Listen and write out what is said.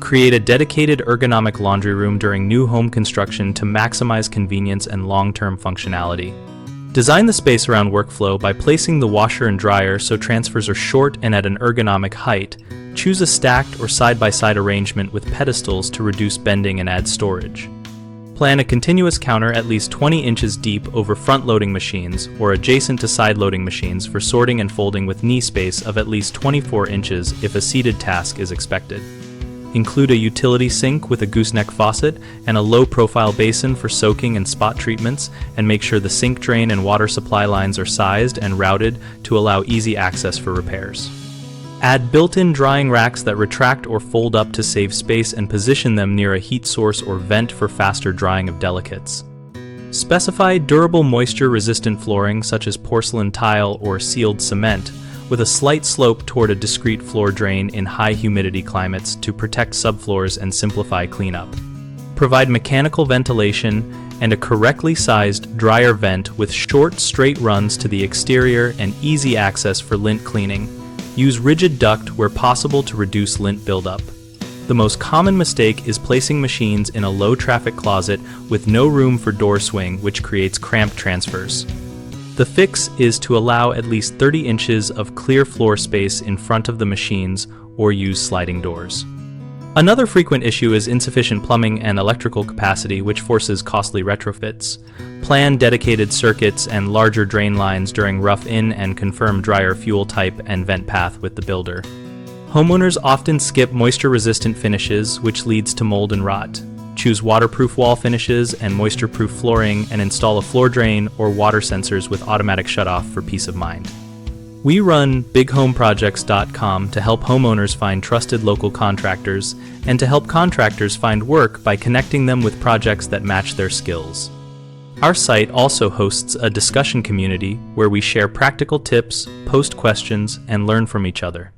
Create a dedicated ergonomic laundry room during new home construction to maximize convenience and long-term functionality. Design the space around workflow by placing the washer and dryer so transfers are short and at an ergonomic height. Choose a stacked or side-by-side arrangement with pedestals to reduce bending and add storage. Plan a continuous counter at least 20 inches deep over front-loading machines or adjacent to side-loading machines for sorting and folding with knee space of at least 24 inches if a seated task is expected. Include a utility sink with a gooseneck faucet and a low-profile basin for soaking and spot treatments, and make sure the sink drain and water supply lines are sized and routed to allow easy access for repairs. Add built-in drying racks that retract or fold up to save space and position them near a heat source or vent for faster drying of delicates. Specify durable moisture-resistant flooring such as porcelain tile or sealed cement, with a slight slope toward a discreet floor drain in high humidity climates to protect subfloors and simplify cleanup. Provide mechanical ventilation and a correctly sized dryer vent with short, straight runs to the exterior and easy access for lint cleaning. Use rigid duct where possible to reduce lint buildup. The most common mistake is placing machines in a low-traffic closet with no room for door swing, which creates cramped transfers. The fix is to allow at least 30 inches of clear floor space in front of the machines or use sliding doors. Another frequent issue is insufficient plumbing and electrical capacity, which forces costly retrofits. Plan dedicated circuits and larger drain lines during rough-in and confirm dryer fuel type and vent path with the builder. Homeowners often skip moisture-resistant finishes, which leads to mold and rot. Choose waterproof wall finishes and moisture-proof flooring, and install a floor drain or water sensors with automatic shutoff for peace of mind. We run bighomeprojects.com to help homeowners find trusted local contractors and to help contractors find work by connecting them with projects that match their skills. Our site also hosts a discussion community where we share practical tips, post questions, and learn from each other.